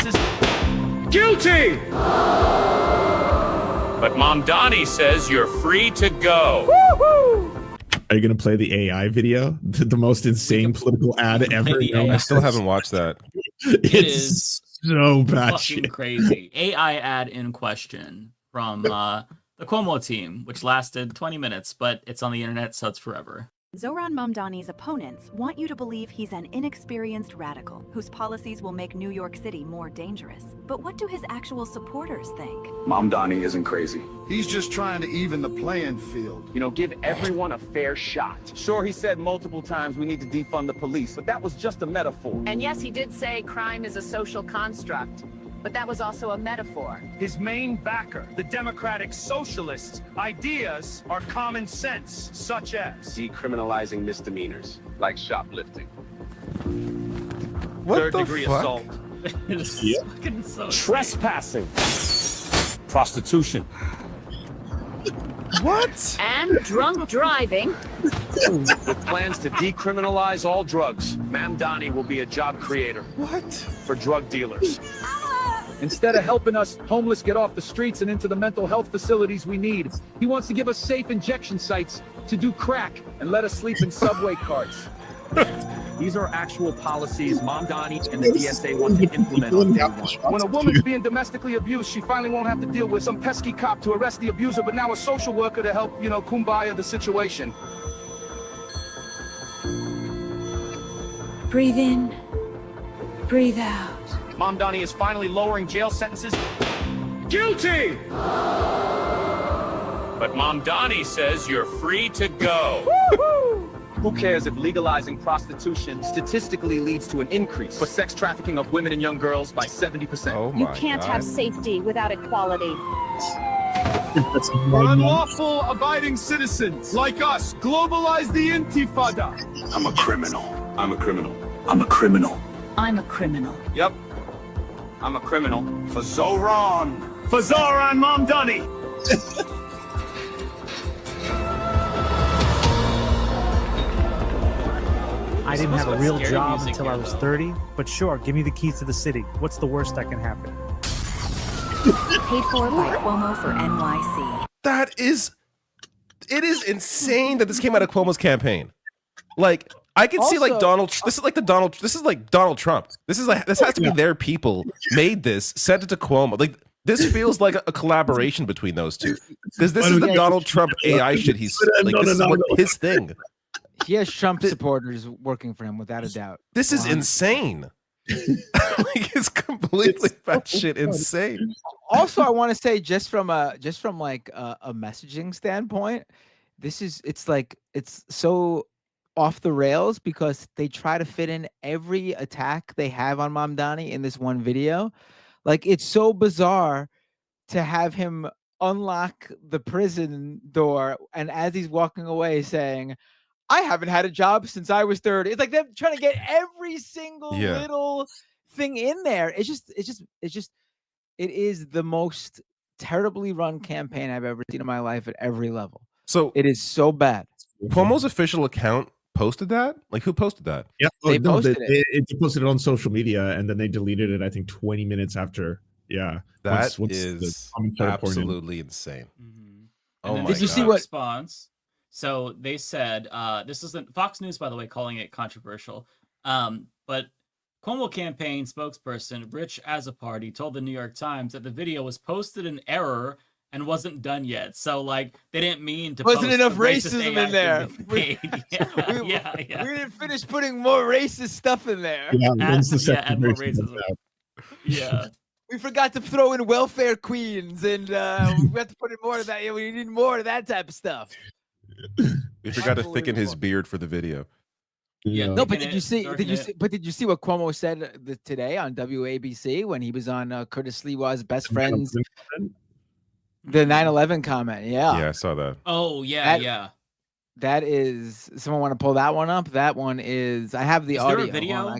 sentences guilty. But Mamdani says you're free to go. Are you going to play the AI video? The most insane political ad ever. I still haven't watched that. It's so bad fucking shit. crazy. AI ad in question from the Cuomo team, which lasted 20 minutes, but it's on the internet, so it's forever. Zohran Mamdani's opponents want you to believe he's an inexperienced radical whose policies will make New York City more dangerous. But what do his actual supporters think? Mamdani isn't crazy. He's just trying to even the playing field. You know, give everyone a fair shot. Sure, he said multiple times we need to defund the police, but that was just a metaphor. And yes, he did say crime is a social construct, but that was also a metaphor. His main backer, the Democratic Socialists' ideas are common sense, such as Decriminalizing misdemeanors, like shoplifting. What third-degree assault, It's fucking so Trespassing. Prostitution. What? And drunk driving. With plans to decriminalize all drugs, Mamdani will be a job creator. What? For drug dealers. Instead of helping us homeless get off the streets and into the mental health facilities we need, he wants to give us safe injection sites to do crack and let us sleep in subway carts. These are actual policies Mamdani and the DSA want to implement on day one. When a woman's being domestically abused, she finally won't have to deal with some pesky cop to arrest the abuser, but now a social worker to help, kumbaya the situation. Breathe in, breathe out. Mamdani is finally lowering jail sentences guilty. But Mamdani says you're free to go. Who cares if legalizing prostitution statistically leads to an increase for sex trafficking of women and young girls by 70%? Oh You my can't God. have safety without equality. For unlawful abiding citizens like us, globalize the intifada. I'm a criminal. I'm a criminal. I'm a criminal. I'm a criminal. Yep. I'm a criminal. For Zohran. For Zohran Mamdani. I didn't have a Supposed to real have scary job music until I here, was though. 30, but sure, give me the keys to the city. What's the worst that can happen? Paid for by Cuomo for NYC. It is insane that this came out of Cuomo's campaign. Like, I can see like Donald. This is like Donald Trump. This has to be their people made this, sent it to Cuomo. Like, this feels like a collaboration between those two, because this is the Donald Trump AI shit. He's like, this is his thing. He has Trump supporters working for him, without a doubt. This is insane. Like, it's completely batshit insane. Also, I want to say, just from like a messaging standpoint, it's so off the rails, because they try to fit in every attack they have on Mamdani in this one video. Like, it's so bizarre to have him unlock the prison door, and as he's walking away saying, I haven't had a job since I was 30. It's like they're trying to get every single little thing in there. It is the most terribly run campaign I've ever seen in my life at every level. So it is so bad. Cuomo's official account posted that? Like, who posted that? Yeah, They posted it. They posted it on social media, and then they deleted it, I think, 20 minutes after. Yeah. That once is the comments started pouring in. absolutely insane. Oh my did you God. see what response? So they said, this isn't Fox News, by the way, calling it controversial. But Cuomo campaign spokesperson Rich Azzopardi told the New York Times that the video was posted in error and wasn't done yet. So, like, they didn't mean to. Wasn't post enough the racist racism AI in there. thing they made. Yeah. We didn't finish putting more racist stuff in there. Add more racism. Yeah. We forgot to throw in welfare queens, and we have to put in more of that. Yeah, we need more of that type of stuff. We forgot to thicken his beard for the video. Yeah. No, but did you see what Cuomo said today on WABC when he was on Curtis Lewa's best friend's the 9/11 comment? Yeah, I saw that. Oh yeah, That is. Someone want to pull that one up? That one is. I have the audio. There a video?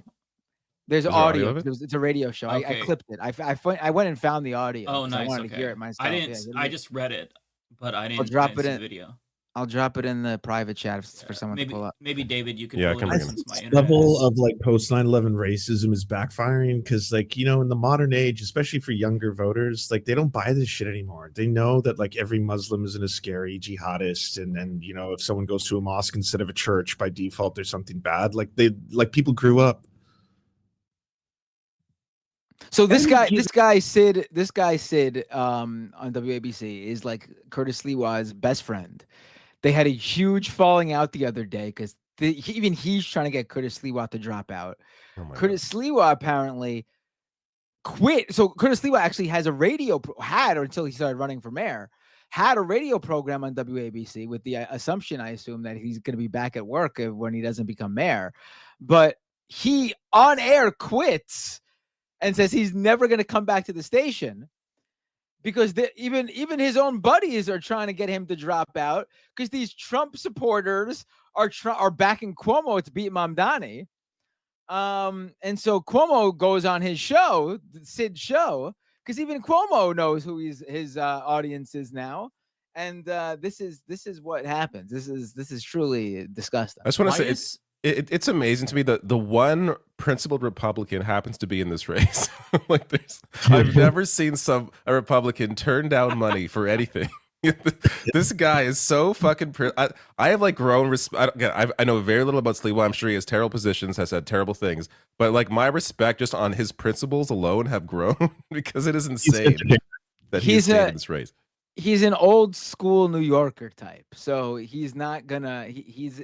There's Is there audio. audio of it? It's a radio show. Okay. I clipped it. I went and found the audio. Oh, nice. I wanted Okay. to hear it myself. I didn't. I just read it, but I didn't. drop I didn't it see in. the video. I'll drop it in the private chat for someone to pull up. Maybe David, you can Yeah, I pull can it bring up it in. since my internet Level is- of like post 9/11 racism is backfiring because, like, you know, in the modern age, especially for younger voters, like they don't buy this shit anymore. They know that like every Muslim isn't a scary jihadist, and you know, if someone goes to a mosque instead of a church, by default there's something bad. Like people grew up. So this guy Sid on WABC is like Curtis Lewa's best friend. They had a huge falling out the other day because even he's trying to get Curtis Lewa to drop out. Curtis Lewa apparently quit. So Curtis Lewa actually has a had, or until he started running for mayor, had a radio program on WABC with the assumption, I assume, that he's going to be back at work when he doesn't become mayor. But he on air quits and says he's never going to come back to the station because even his own buddies are trying to get him to drop out because these Trump supporters are backing Cuomo to beat Mamdani. And so Cuomo goes on his show, the Sid show, because even Cuomo knows who his audience is now. And this is what happens. This is truly disgusting. I just want to say it's amazing to me that the one principled Republican happens to be in this race. Like I've never seen a Republican turn down money for anything. This guy is so fucking. I have like grown respect. I know very little about Sliwa. I'm sure he has terrible positions, has said terrible things, but like my respect just on his principles alone have grown because it is insane that he's in this race. He's an old school New Yorker type, so he's not gonna. He's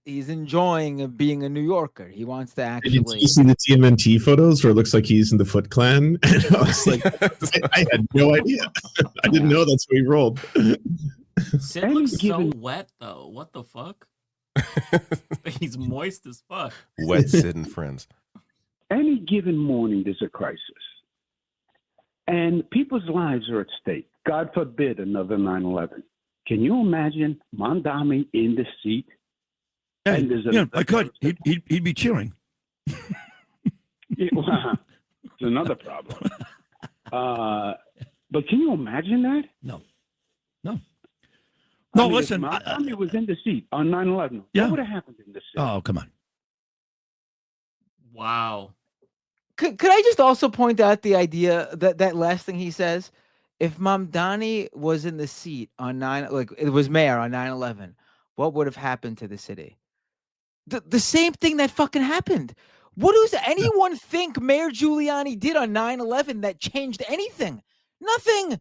enjoying being a New Yorker. He wants to actually. Did you see the TMNT photos where it looks like he's in the Foot Clan? And I was like, I had no idea. I didn't know that's where he rolled. Sid looks so wet though. What the fuck? He's moist as fuck. Wet Sid and friends. Any given morning, there's a crisis. And people's lives are at stake. God forbid another 9/11. Can you imagine Mamdani in the seat? Hey, I could. He'd be cheering. It's another problem. But can you imagine that? No. Listen. If Mamdani was in the seat on 9/11. Yeah. What would have happened in the seat? Oh, come on. Wow. Could I just also point out the idea that last thing he says? If Mamdani was in the seat on it was mayor on 9/11, what would have happened to the city? The same thing that fucking happened. What does anyone think Mayor Giuliani did on 9/11 that changed anything? Nothing.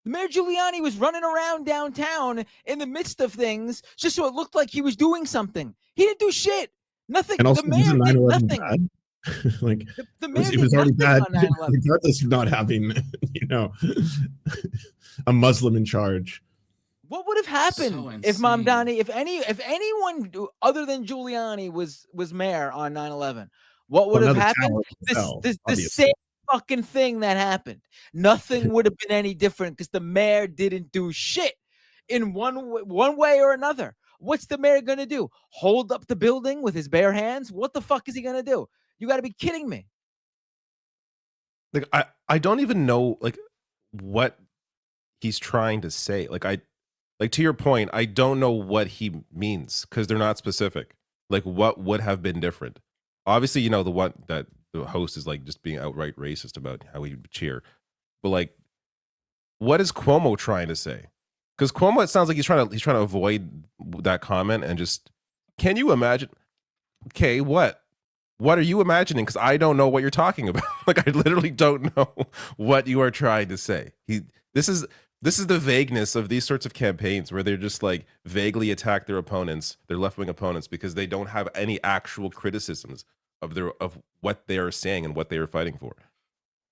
Mayor Giuliani was running around downtown in the midst of things just so it looked like he was doing something. He didn't do shit. Nothing. And also, the mayor did nothing. Bad? Like the mayor it was already bad, on 9/11. regardless of not having, a Muslim in charge. What would have happened if Mamdani, if anyone other than Giuliani was mayor on 9/11? What would have happened? The same fucking thing that happened. Nothing would have been any different because the mayor didn't do shit in one way or another. What's the mayor gonna do? Hold up the building with his bare hands? What the fuck is he gonna do? You got to be kidding me. Like I don't even know like what he's trying to say. Like to your point, I don't know what he means because they're not specific. Like what would have been different? Obviously, the one that the host is like just being outright racist about how he would cheer. But like, what is Cuomo trying to say? Because Cuomo, it sounds like he's trying to avoid that comment and just. Can you imagine? Okay, what? What are you imagining? Because I don't know what you're talking about. Like I literally don't know what you are trying to say. This is the vagueness of these sorts of campaigns where they're just like vaguely attack their opponents, their left-wing opponents, because they don't have any actual criticisms of what they are saying and what they are fighting for.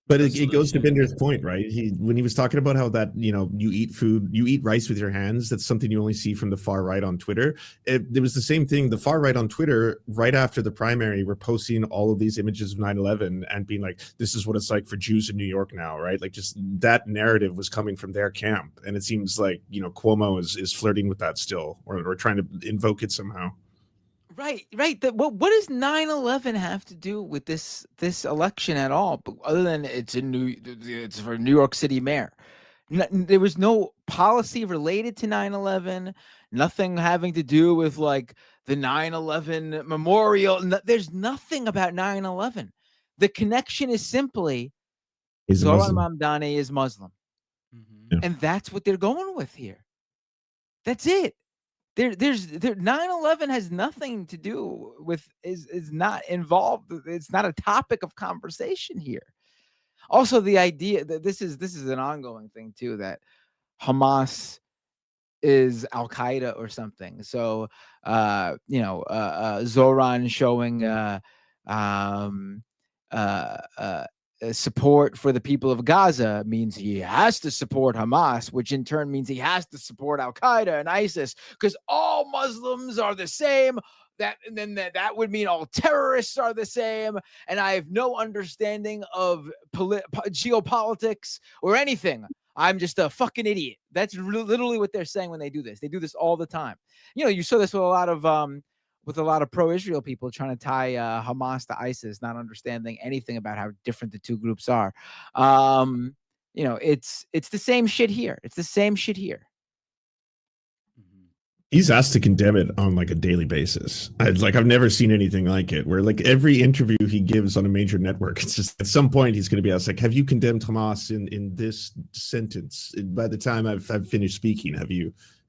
But it goes to Binder's point, right? When he was talking about how that, you eat rice with your hands, that's something you only see from the far right on Twitter. It was the same thing. The far right on Twitter, right after the primary, were posting all of these images of 9/11 and being like, this is what it's like for Jews in New York now, right? Like just that narrative was coming from their camp. And it seems like, Cuomo is flirting with that still or trying to invoke it somehow. Right. What does 9/11 have to do with this election at all? Other than it's for New York City mayor. There was no policy related to 9/11, nothing having to do with like the 9/11 memorial. There's nothing about 9/11. The connection is simply He's a Zohran Muslim. Mamdani is Muslim. Yeah. And that's what they're going with here. That's it. 9/11 has nothing to do with, is not involved. It's not a topic of conversation here. Also, the idea that this is an ongoing thing too, that Hamas is Al Qaeda or something. So, Zohran showing support for the people of Gaza means he has to support Hamas, which in turn means he has to support Al Qaeda and ISIS, because all Muslims are the same. That would mean all terrorists are the same. And I have no understanding of geopolitics or anything. I'm just a fucking idiot. That's literally what they're saying when they do this. They do this all the time. You saw this with a lot of pro-Israel people trying to tie Hamas to ISIS, not understanding anything about how different the two groups are. It's the same shit here. It's the same shit here. He's asked to condemn it on like a daily basis. I've never seen anything like it, where like every interview he gives on a major network, it's just at some point he's going to be asked, like, have you condemned Hamas in this sentence? By the time I've finished speaking, are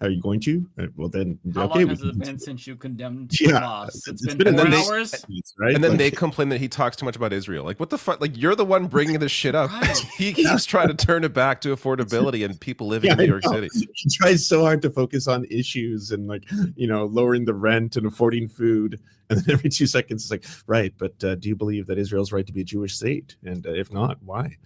you going to? Well, then, how okay. long has it been since you condemned Yeah, Hamas? It's it's been been 4 at least hours. Right? And then they complain that he talks too much about Israel. Like, what the fuck? Like, you're the one bringing this shit up. He keeps trying to turn it back to affordability and people living in New York City. He tries so hard to focus on issues and lowering the rent and affording food. And then every 2 seconds it's like, right, but do you believe that Israel's right to be a Jewish state? And if not, why?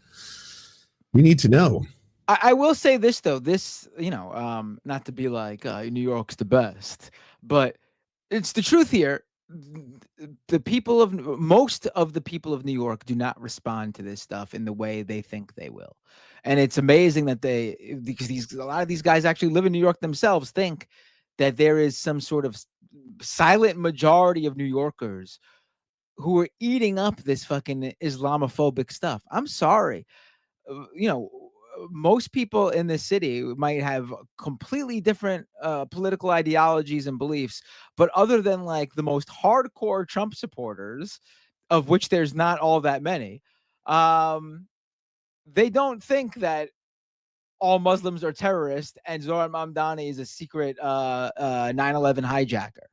We need to know. I will say this though, not to be like New York's the best, but it's the truth here. Most of the people of New York do not respond to this stuff in the way they think they will. And it's amazing that because a lot of these guys actually live in New York themselves, think that there is some sort of silent majority of New Yorkers who are eating up this fucking Islamophobic stuff. I'm sorry. Most people in the city might have completely different political ideologies and beliefs, but other than like the most hardcore Trump supporters, of which there's not all that many, they don't think that all Muslims are terrorists and Zohran Mamdani is a secret 9/11 hijacker.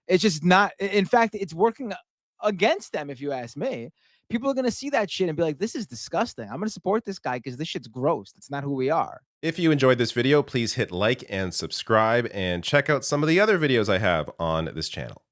It's just not. In fact, it's working against them, if you ask me. People are going to see that shit and be like, this is disgusting. I'm going to support this guy because this shit's gross. That's not who we are. If you enjoyed this video, please hit like and subscribe and check out some of the other videos I have on this channel.